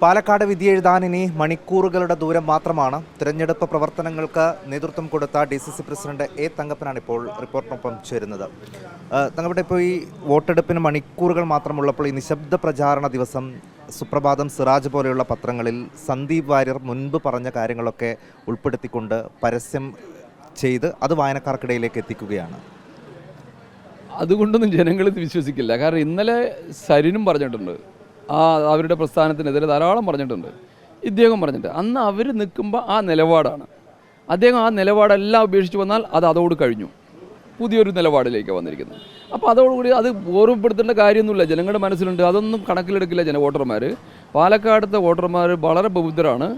പാലക്കാട് വിധിയെഴുതാൻ ഇനി മണിക്കൂറുകളുടെ ദൂരം മാത്രമാണ്. തിരഞ്ഞെടുപ്പ് പ്രവർത്തനങ്ങൾക്ക് നേതൃത്വം കൊടുത്ത DCC പ്രസിഡന്റ് A. തങ്കപ്പനാണ് ഇപ്പോൾ റിപ്പോർട്ടിനൊപ്പം ചേരുന്നത്. തങ്കപ്പൻ, ഇപ്പോൾ ഈ വോട്ടെടുപ്പിന് മണിക്കൂറുകൾ മാത്രമുള്ളപ്പോൾ ഈ നിശബ്ദ പ്രചാരണ ദിവസം സുപ്രഭാതം, സിറാജ് പോലെയുള്ള പത്രങ്ങളിൽ സന്ദീപ് വാര്യർ മുൻപ് പറഞ്ഞ കാര്യങ്ങളൊക്കെ ഉൾപ്പെടുത്തിക്കൊണ്ട് പരസ്യം ചെയ്ത് അത് വായനക്കാർക്കിടയിലേക്ക് എത്തിക്കുകയാണ്. അതുകൊണ്ടൊന്നും ജനങ്ങളിത് വിശ്വസിക്കില്ല. കാരണം ഇന്നലെ സരിനും പറഞ്ഞിട്ടുണ്ട്, അവരുടെ പ്രസ്ഥാനത്തിനെതിരെ ധാരാളം പറഞ്ഞിട്ടുണ്ട്. ഇദ്ദേഹം പറഞ്ഞിട്ട് അന്ന് അവർ നിൽക്കുമ്പോൾ ആ നിലപാടാണ്. അദ്ദേഹം ആ നിലപാടെല്ലാം ഉപേക്ഷിച്ച് വന്നാൽ അതോട് കഴിഞ്ഞു, പുതിയൊരു നിലപാടിലേക്ക് വന്നിരിക്കുന്നത്. അപ്പോൾ അതോടുകൂടി അത് ഓർമ്മപ്പെടുത്തേണ്ട കാര്യമൊന്നുമില്ല, ജനങ്ങളുടെ മനസ്സിലുണ്ട്. അതൊന്നും കണക്കിലെടുക്കില്ല വോട്ടർമാർ. പാലക്കാടത്തെ വോട്ടർമാർ വളരെ ബൗദ്ധരാണ്,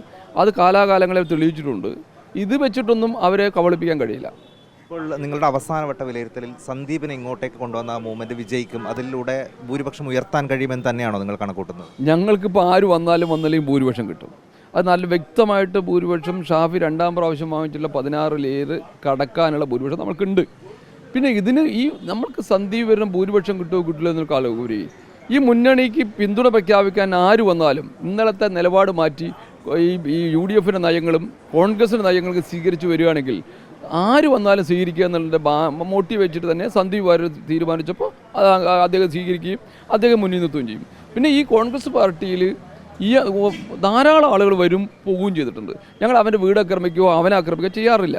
അത് കാലാകാലങ്ങളിൽ തെളിയിച്ചിട്ടുണ്ട്. ഇത് വെച്ചിട്ടൊന്നും അവരെ കബളിപ്പിക്കാൻ കഴിയില്ല. ഇപ്പോൾ നിങ്ങളുടെ അവസാനവട്ട വിലയിരുത്തലിൽ സന്ദീപിനെ ഇങ്ങോട്ടേക്ക് കൊണ്ടുവന്ന മൂവ്മെൻറ്റ് വിജയിക്കും, അതിലൂടെ ഭൂരിപക്ഷം ഉയർത്താൻ കഴിയുമെന്ന് തന്നെയാണോ നിങ്ങൾ കണക്കൂട്ടുന്നത്? ഞങ്ങൾക്കിപ്പോൾ ആര് വന്നാലും ഭൂരിപക്ഷം കിട്ടും. അത് നല്ല വ്യക്തമായിട്ട് ഭൂരിപക്ഷം ഷാഫി രണ്ടാം പ്രാവശ്യം വാങ്ങിച്ചുള്ള 16 കടക്കാനുള്ള ഭൂരിപക്ഷം നമുക്കുണ്ട്. പിന്നെ ഇതിന് നമ്മൾക്ക് സന്ദീപ് വരുന്ന ഭൂരിപക്ഷം കിട്ടുമോ കിട്ടില്ല എന്നൊരു കാലകൂരി ഈ മുന്നണിക്ക് പിന്തുണ പ്രഖ്യാപിക്കാൻ ആര് വന്നാലും ഇന്നലത്തെ നിലപാട് മാറ്റി ഈ UDFിൻ്റെ നയങ്ങളും കോൺഗ്രസിൻ്റെ നയങ്ങൾക്ക് സ്വീകരിച്ച് വരികയാണെങ്കിൽ ആര് വന്നാലും സ്വീകരിക്കുക എന്നുള്ള മോട്ടീവ് വെച്ചിട്ട് തന്നെ സന്ദീപ് വാര്യർ തീരുമാനിച്ചപ്പോൾ അദ്ദേഹം സ്വീകരിക്കുകയും അദ്ദേഹം മുന്നിൽ നിർത്തുകയും ചെയ്യും. പിന്നെ ഈ കോൺഗ്രസ് പാർട്ടിയിൽ ധാരാളം ആളുകൾ വരും പോവുകയും ചെയ്തിട്ടുണ്ട്. ഞങ്ങൾ അവൻ്റെ വീട് ആക്രമിക്കുകയോ അവനെ ആക്രമിക്കുകയോ ചെയ്യാറില്ല.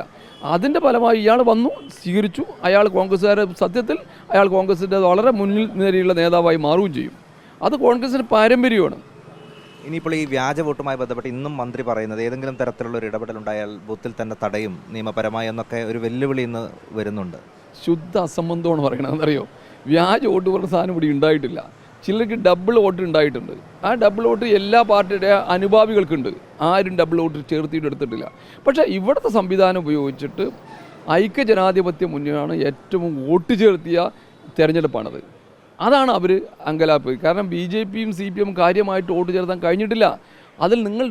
അതിൻ്റെ ഫലമായി ഇയാൾ വന്നു, സ്വീകരിച്ചു. അയാൾ കോൺഗ്രസ്സുകാരെ സത്യത്തിൽ അയാൾ കോൺഗ്രസിൻ്റെ വളരെ മുന്നിൽ നിരയുള്ള നേതാവായി മാറുകയും ചെയ്യും. അത് കോൺഗ്രസിൻ്റെ പാരമ്പര്യമാണ്. ഇനിയിപ്പോൾ ഈ വ്യാജ വോട്ടുമായി ബന്ധപ്പെട്ട് ഇന്നും മന്ത്രി പറയുന്നത് ഏതെങ്കിലും തരത്തിലുള്ള ഒരു ഇടപെടലുണ്ടായാൽ ബൂത്തിൽ തന്നെ തടയും നിയമപരമായി എന്നൊക്കെ ഒരു വെല്ലുവിളി ഇന്ന് വരുന്നുണ്ട്. ശുദ്ധ അസംബന്ധമാണ് പറയണതെന്നറിയോ? വ്യാജ വോട്ട് പറഞ്ഞ സാധനം ഇവിടെ ഉണ്ടായിട്ടില്ല. ചിലർക്ക് ഡബിൾ വോട്ട് ഉണ്ടായിട്ടുണ്ട്. ആ ഡബിൾ വോട്ട് എല്ലാ പാർട്ടിയുടെ അനുഭാവികൾക്കുണ്ട്. ആരും ഡബിൾ വോട്ട് ചേർത്തിയിട്ട് എടുത്തിട്ടില്ല. പക്ഷേ ഇവിടുത്തെ സംവിധാനം ഉപയോഗിച്ചിട്ട് ഐക്യജനാധിപത്യ മുന്നണിയാണ് ഏറ്റവും വോട്ട് ചേർത്തിയ തെരഞ്ഞെടുപ്പാണത്. അതാണ് അവർ അങ്കലാപ്പ്. കാരണം BJPയും CPM കാര്യമായിട്ട് വോട്ട് ചേർത്താൻ കഴിഞ്ഞിട്ടില്ല. അതിൽ നിങ്ങൾ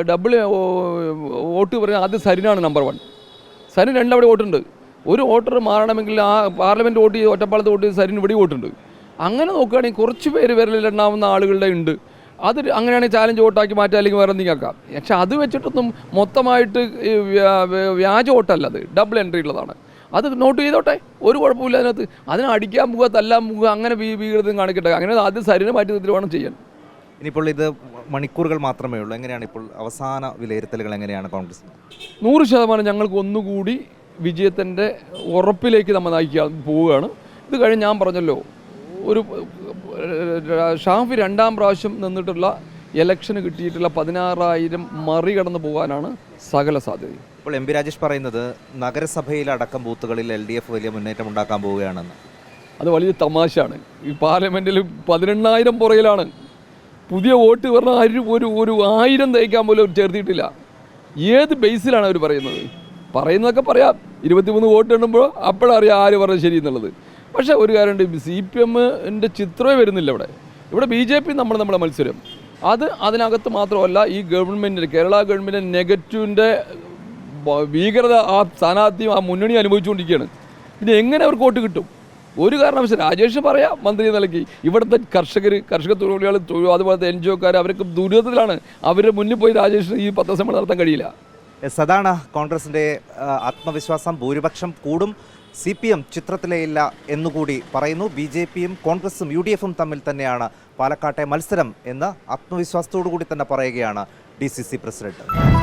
ഡബിൾ വോട്ട് പറഞ്ഞാൽ ആദ്യം സരിനാണ് നമ്പർ 1. സരിന് 2 അവിടെ വോട്ടുണ്ട്. ഒരു വോട്ടർ മാറണമെങ്കിൽ ആ പാർലമെൻറ്റ് വോട്ട് ചെയ്ത് ഒറ്റപ്പാലത്ത് വോട്ട് ചെയ്ത് സരിന് ഇവിടെ വോട്ടുണ്ട്. അങ്ങനെ നോക്കുകയാണെങ്കിൽ കുറച്ച് പേര് വിരലിലെണ്ണാവുന്ന ആളുകളുടെ ഉണ്ട്. അത് അങ്ങനെയാണെങ്കിൽ ചാലഞ്ച് വോട്ടാക്കി മാറ്റുക, അല്ലെങ്കിൽ വേറെ എന്തെങ്കിലും ആക്കാം. പക്ഷെ അത് വെച്ചിട്ടൊന്നും മൊത്തമായിട്ട് വ്യാജ വോട്ടല്ല, അത് ഡബിൾ എൻട്രി ഉള്ളതാണ്. അത് നോട്ട് ചെയ്തോട്ടെ, ഒരു കുഴപ്പമില്ല അതിനകത്ത്. അതിനെ അടിക്കാൻ പോവുക, തല്ലാൻ പോവുക, അങ്ങനെ വീകൃതം കാണിക്കട്ടെ. അങ്ങനെ ആദ്യം സരിനെ മാറ്റി നിർത്തിയിട്ട് വേണം ചെയ്യാൻ. ഇനിയിപ്പോൾ ഇത് മണിക്കൂറുകൾ മാത്രമേ ഉള്ളൂ. എങ്ങനെയാണ് ഇപ്പോൾ അവസാന വിലയിരുത്തലുകൾ? എങ്ങനെയാണ് കോൺഗ്രസ്? 100% ഞങ്ങൾക്ക് ഒന്നുകൂടി വിജയത്തിൻ്റെ ഉറപ്പിലേക്ക് നമ്മൾ നയിക്കാൻ പോവുകയാണ്. ഇത് കഴിഞ്ഞ് ഞാൻ പറഞ്ഞല്ലോ, ഒരു ഷാഫി 2ാം പ്രാവശ്യം നിന്നിട്ടുള്ള ഇലക്ഷന് കിട്ടിയിട്ടുള്ള 16,000 മറികടന്ന് പോകാനാണ് സകല സാധ്യത. ഇപ്പോൾ MP രാജേഷ് പറയുന്നത് നഗരസഭയിലടക്കം ബൂത്തുകളിൽ LDF വലിയ മുന്നേറ്റം ഉണ്ടാക്കാൻ പോവുകയാണെന്ന്. അത് വലിയ തമാശയാണ്. ഈ പാർലമെൻറ്റിൽ 18,000 പുറകിലാണ്. പുതിയ വോട്ട് പറഞ്ഞാൽ ഒരു 1000 തയ്ക്കാൻ പോലും ചേർത്തിയിട്ടില്ല. ഏത് ബേസിലാണ് അവർ പറയുന്നതൊക്കെ പറയാം. 23 വോട്ട് എണ്ണുമ്പോൾ അപ്പോഴറിയാം ആര് പറഞ്ഞത് ശരി എന്നുള്ളത്. പക്ഷേ ഒരു കാര്യമുണ്ട്, CPMൻ്റെ ചിത്രമേ വരുന്നില്ല ഇവിടെ BJP നമ്മളെ മത്സരം. അതിനകത്ത് മാത്രമല്ല, ഈ ഗവൺമെൻറ്റിൻ്റെ കേരള ഗവൺമെൻറ് നെഗറ്റീവിൻ്റെ ഭീകരത ആ സ്ഥാനാർത്ഥിയും ആ മുന്നണി അനുഭവിച്ചുകൊണ്ടിരിക്കുകയാണ്. പിന്നെ എങ്ങനെ അവർക്ക് വോട്ട് കിട്ടും? ഒരു കാരണവശാലും രാജേഷ് പറയാം മന്ത്രി നിലയ്ക്ക്, ഇവിടുത്തെ കർഷക തൊഴിലാളികൾ, അതുപോലത്തെ NGOക്കാർ അവർക്ക് ദുരിതത്തിലാണ്. അവരുടെ മുന്നിൽ പോയി രാജേഷിന് ഈ പത്രസമ്മേളനം നടത്താൻ കഴിയില്ല. അതാണ് കോൺഗ്രസിൻ്റെ ആത്മവിശ്വാസം. ഭൂരിപക്ഷം കൂടും, CPM ചിത്രത്തിലേയില്ല എന്നുകൂടി പറയുന്നു. BJPയും കോൺഗ്രസും UDFും തമ്മിൽ തന്നെയാണ് പാലക്കാട്ടെ മത്സരം എന്ന് ആത്മവിശ്വാസത്തോടു കൂടി തന്നെ പറയുകയാണ് DCC പ്രസിഡന്റ്.